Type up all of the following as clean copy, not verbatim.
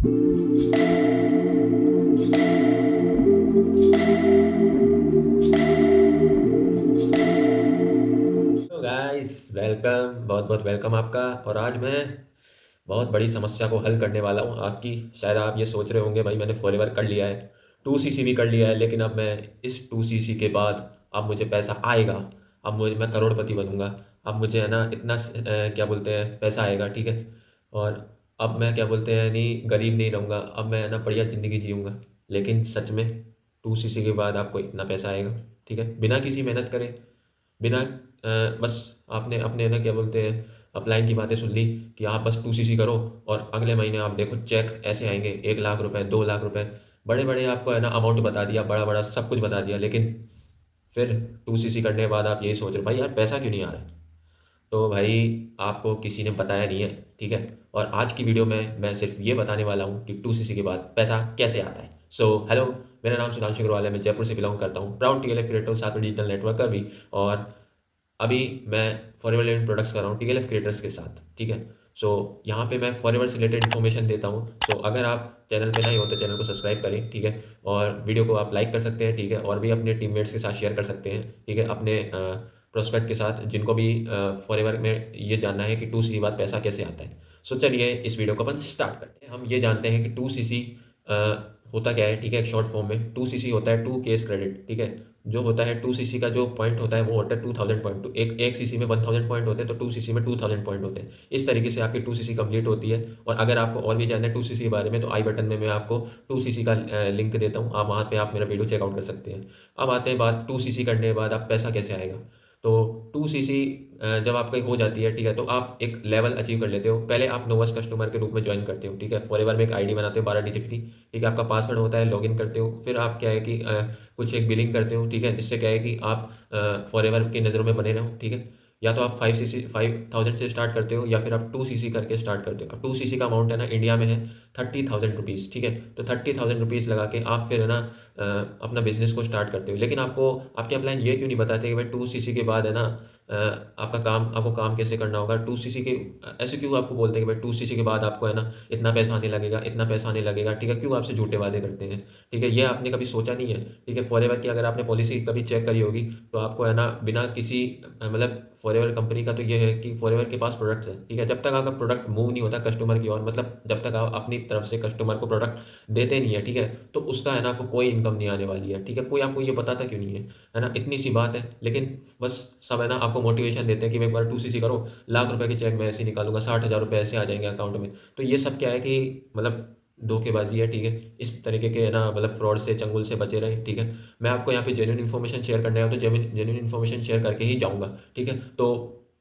तो guys welcome, बहुत बहुत वेलकम आपका। और आज मैं बहुत बड़ी समस्या को हल करने वाला हूँ आपकी। शायद आप ये सोच रहे होंगे भाई मैंने फॉरएवर कर लिया है, 2cc भी कर लिया है, लेकिन अब मैं इस 2cc के बाद अब मुझे पैसा आएगा। अब मुझे मैं करोड़पति बनूंगा। अब मुझे है ना इतना क्या बोलते हैं पैसा आएगा, ठीक है। और अब मैं क्या बोलते हैं नहीं गरीब नहीं रहूँगा, अब मैं है ना बढ़िया ज़िंदगी जीऊँगा। लेकिन सच में 2cc के बाद आपको इतना पैसा आएगा, ठीक है, बिना किसी मेहनत करे, बिना बस आपने अपने ना क्या बोलते हैं अपलाइन की बातें सुन ली कि आप बस 2cc करो और अगले महीने आप देखो चेक ऐसे आएंगे, 1 लाख रुपए, 2 लाख रुपए, बड़े बड़े आपको है ना अमाउंट बता दिया, बड़ा बड़ा सब कुछ बता दिया। लेकिन फिर 2cc करने के बाद आप यही सोच रहे हो भाई यार पैसा क्यों नहीं आ रहा है। तो भाई आपको किसी ने बताया नहीं है, ठीक है। और आज की वीडियो में मैं सिर्फ ये बताने वाला हूँ कि 2cc के बाद पैसा कैसे आता है। सो हेलो, मेरा नाम सुधांशु अग्रवाल है, मैं जयपुर से बिलोंग करता हूँ, प्राउड टीएलएफ क्रिएटर हूँ, साथ में डिजिटल नेटवर्कर भी। और अभी मैं फॉरएवर रिलेटेड प्रोडक्ट्स कर रहा हूँ टीएलएफ क्रिएटर्स के साथ, ठीक है। सो यहाँ पे मैं फॉरएवर से रिलेटेड इन्फॉर्मेशन देता हूँ। सो अगर आप चैनल पे नए हो तो चैनल को सब्सक्राइब करें, ठीक है। और वीडियो को आप लाइक कर सकते हैं, ठीक है, और भी अपने टीममेट्स के साथ शेयर कर सकते हैं, ठीक है, अपने प्रोस्पेक्ट के साथ जिनको भी फॉरएवर में ये जानना है कि 2cc बाद पैसा कैसे आता है। सो चलिए इस वीडियो को अपन स्टार्ट करते हैं। हम ये जानते हैं कि 2cc होता क्या है, ठीक है। एक शॉर्ट फॉर्म में 2cc होता है 2 केस क्रेडिट, ठीक है। जो होता है 2cc का जो पॉइंट होता है वो होता है 2000 पॉइंट। तो एक सीसी में 1000 पॉइंट होते हैं, तो 2cc में 2000 पॉइंट होते हैं। इस तरीके से आपकी 2cc कंप्लीट होती है। और अगर आपको और भी जानना है 2cc के बारे में तो आई बटन में मैं आपको 2cc का लिंक देता हूँ, आप वहाँ पे आप मेरा वीडियो चेकआउट कर सकते हैं। अब आते हैं बात 2cc करने के बाद आप पैसा कैसे आएगा। तो 2cc जब आपकी हो जाती है, ठीक है, तो आप एक लेवल अचीव कर लेते हो। पहले आप नोवस कस्टमर के रूप में ज्वाइन करते हो, ठीक है। फॉरएवर में एक आईडी बनाते हो 12 डिजिट की, ठीक है, आपका पासवर्ड होता है, लॉगिन करते हो। फिर आप क्या है कि कुछ एक बिलिंग करते हो, ठीक है, जिससे क्या है कि आप फॉरएवर की नज़रों में बने रहो, ठीक है। या तो आप 5000 से स्टार्ट करते हो या फिर आप 2cc करके स्टार्ट करते हो। अब 2cc का अमाउंट है ना इंडिया में है 30,000 रुपीज़, ठीक है। तो 30,000 रुपीज़ लगा के आप फिर है ना अपना बिजनेस को स्टार्ट करते हो। लेकिन आपको आपके अपलाइन ये क्यों नहीं बताते कि भाई 2cc के बाद है ना आपको काम कैसे करना होगा। 2cc के ऐसे क्यों आपको बोलते हैं कि भाई 2cc के बाद आपको है ना इतना पैसा आने लगेगा, इतना पैसा आने लगेगा, ठीक है। क्यों आपसे झूठे वादे करते हैं, ठीक है। ये आपने कभी सोचा नहीं है, ठीक है। फॉरएवर की अगर आपने पॉलिसी कभी चेक करी होगी तो आपको है ना बिना किसी मतलब फॉरएवर कंपनी का तो ये है कि फॉरएवर के पास प्रोडक्ट है, ठीक है। जब तक आपका प्रोडक्ट मूव नहीं होता कस्टमर की ओर, मतलब जब तक आप अपनी तरफ से कस्टमर को प्रोडक्ट देते नहीं है, ठीक है, तो उसका है ना आपको कोई इनकम नहीं आने वाली है, ठीक है। कोई आपको ये बताता क्यों नहीं है ना, इतनी सी बात है। लेकिन बस सब है ना आपको मोटिवेशन देते हैं कि एक बार 2cc करो, लाख रुपए के चेक मैं ऐसे ही निकालूंगा, 60,000 रुपये ऐसे आ जाएंगे अकाउंट में। तो ये सब क्या है कि मतलब धोखेबाजी है, ठीक है। इस तरीके के है ना मतलब फ्रॉड से चंगुल से बचे रहे, ठीक है। मैं आपको यहाँ पे जेन्युइन इन्फॉर्मेशन शेयर करना है तो जेन्युइन इन्फॉर्मेशन शेयर करके ही जाऊँगा, ठीक है। तो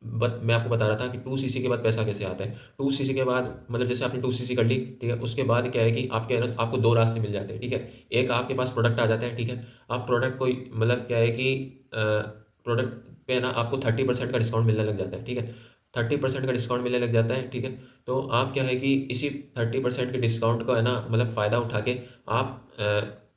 बट मैं आपको बता रहा था कि 2cc के बाद पैसा कैसे आता है। 2cc के बाद मतलब जैसे आपने 2cc कर ली, ठीक है, उसके बाद क्या है कि आपके है ना आपको दो रास्ते मिल जाते हैं, ठीक है। एक आपके पास प्रोडक्ट आ जाता है, ठीक है। आप प्रोडक्ट को मतलब क्या है कि प्रोडक्ट पे ना आपको 30% का डिस्काउंट मिलने लग जाता है, ठीक है। 30% का डिस्काउंट मिलने लग जाता है, ठीक है। तो आप क्या है कि इसी 30% के डिस्काउंट का है ना मतलब फ़ायदा उठा के आप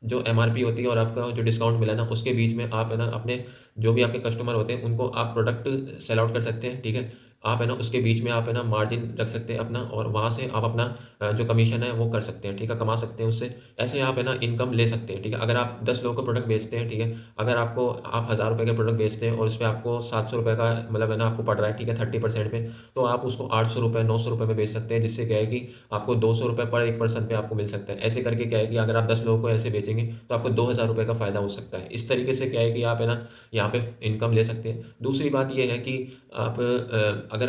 जो एमआरपी होती है और आपका जो डिस्काउंट मिला है ना उसके बीच में आप है ना अपने जो भी आपके कस्टमर होते हैं उनको आप प्रोडक्ट सेल आउट कर सकते हैं, ठीक है। आप है ना उसके बीच में आप है ना मार्जिन रख सकते हैं अपना, और वहाँ से आप अपना जो कमीशन है वो कर सकते हैं, ठीक है, कमा सकते हैं उससे। ऐसे आप है ना इनकम ले सकते हैं, ठीक है। अगर आप 10 लोगों को प्रोडक्ट बेचते हैं, ठीक है, अगर आपको आप 1000 रुपये का प्रोडक्ट बेचते हैं और उस पे आपको 700 रुपये का मतलब है ना आपको पड़ रहा है, ठीक है, 30% पे, तो आप उसको 800 रुपये 900 रुपये में बेच सकते हैं, जिससे क्या है कि आपको 200 रुपये पर एक पर्सन पे आपको मिल सकता है। ऐसे करके क्या है कि अगर आप 10 लोगों को ऐसे बेचेंगे तो आपको 2000 रुपये का फ़ायदा हो सकता है। इस तरीके से क्या है कि आप है ना यहाँ पे इनकम ले सकते हैं। दूसरी बात ये है कि आप अगर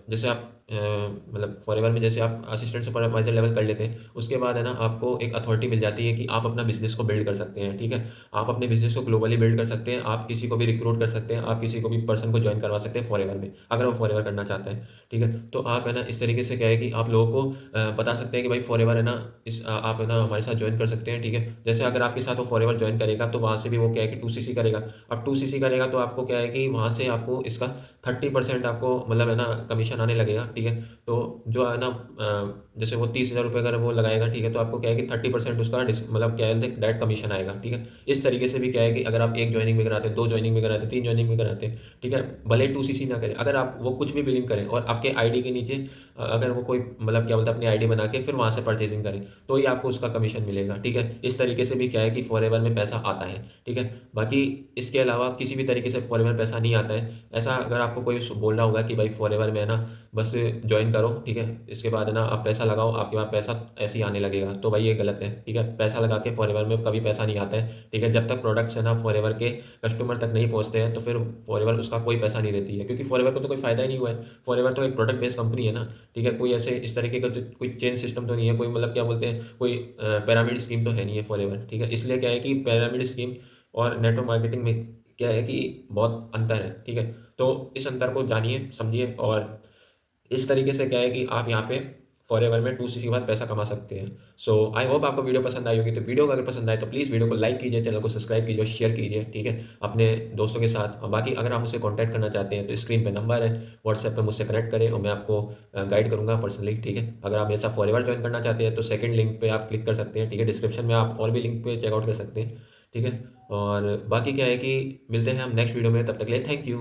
जैसे आप मतलब फॉरएवर में जैसे आप असिस्टेंट सुपरवाइजर लेवल कर लेते हैं, उसके बाद है ना आपको एक अथॉरिटी मिल जाती है कि आप अपना बिज़नेस को बिल्ड कर सकते हैं, ठीक है। आप अपने बिज़नेस को ग्लोबली बिल्ड कर सकते हैं, आप किसी को भी रिक्रूट कर सकते हैं, आप किसी को भी पर्सन को जॉइन करवा सकते हैं फॉरएवर में, अगर वो फॉरएवर करना चाहता है, ठीक है। तो आप है ना इस तरीके से क्या है कि आप लोगों को बता सकते हैं कि भाई फॉरएवर है ना आप है ना हमारे साथ जॉइन कर सकते हैं, ठीक है। जैसे अगर आपके साथ वो फॉरएवर जॉइन करेगा तो वहाँ से भी वो क्या है कि 2cc करेगा। अब 2cc करेगा तो आपको क्या है कि वहाँ से आपको इसका 30% आपको मतलब है ना कमीशन आने लगेगा, ठीक है। तो जो है ना जैसे वो 30,000 रुपये अगर वो लगाएगा, ठीक है, तो आपको क्या है कि 30% उसका मतलब क्या है डायरेक्ट कमीशन आएगा, ठीक है। इस तरीके से भी क्या है कि अगर आप 1 जॉइनिंग भी कराते हैं, 2 जॉइनिंग भी कराते हैं, 3 जॉइनिंग भी कराते हैं, ठीक है, भले 2 सीसी ना करें, अगर आप वो कुछ भी बिलिंग करें और आपके आईडी के नीचे अगर वो कोई मतलब क्या बोलते हैं अपनी आईडी बना के फिर वहाँ से परचेजिंग करें, तो ही आपको उसका कमीशन मिलेगा, ठीक है। इस तरीके से भी क्या है कि फॉरएवर में पैसा आता है, ठीक है। बाकी इसके अलावा किसी भी तरीके से फॉरएवर पैसा नहीं आता है। ऐसा अगर आपको कोई बोल रहा होगा कि भाई फॉरएवर में है ना बस ज्वाइन करो, ठीक है, इसके बाद है ना आप पैसा लगाओ, आपके पास पैसा ऐसे ही आने लगेगा, तो भाई ये गलत है, ठीक है। पैसा लगा के फॉरएवर में कभी पैसा नहीं आता है, ठीक है। जब तक प्रोडक्ट्स है ना फॉरएवर के कस्टमर तक नहीं पहुँचते हैं तो फिर फॉरएवर उसका कोई पैसा नहीं देती है, क्योंकि फॉरएवर को तो कोई फ़ायदा ही नहीं हुआ है। फॉरएवर तो एक प्रोडक्ट बेस्ड कंपनी है ना, ठीक है। कोई ऐसे इस तरीके का तो कोई चेन सिस्टम तो नहीं है, कोई मतलब क्या बोलते हैं कोई पिरामिड स्कीम तो है नहीं है फॉरएवर, ठीक है। इसलिए क्या है कि पिरामिड स्कीम और नेटवर्क मार्केटिंग में क्या है कि बहुत अंतर है, ठीक है। तो इस अंतर को जानिए, समझिए, और इस तरीके से क्या है कि आप यहाँ पे फॉरएवर में 2 सीसी के बाद पैसा कमा सकते हैं। सो आई होप आपको वीडियो पसंद आई होगी। तो वीडियो को अगर पसंद आए तो प्लीज़ वीडियो को लाइक कीजिए, चैनल को सब्सक्राइब कीजिए और शेयर कीजिए, ठीक है, अपने दोस्तों के साथ। और बाकी अगर आप मुझसे कॉन्टैक्ट करना चाहते हैं तो स्क्रीन पे नंबर है, व्हाट्सएप पे मुझसे कनेक्ट करें और मैं आपको गाइड करूँगा पर्सनली, ठीक है। अगर आप मेरे साथ फॉरएवर ज्वाइन करना चाहते हैं तो सेकंड लिंक पे आप क्लिक कर सकते हैं, ठीक है। डिस्क्रिप्शन में आप और भी लिंक पे चेकआउट कर सकते हैं, ठीक है। और बाकी क्या है कि मिलते हैं हम नेक्स्ट वीडियो में, तब तक के लिए थैंक यू।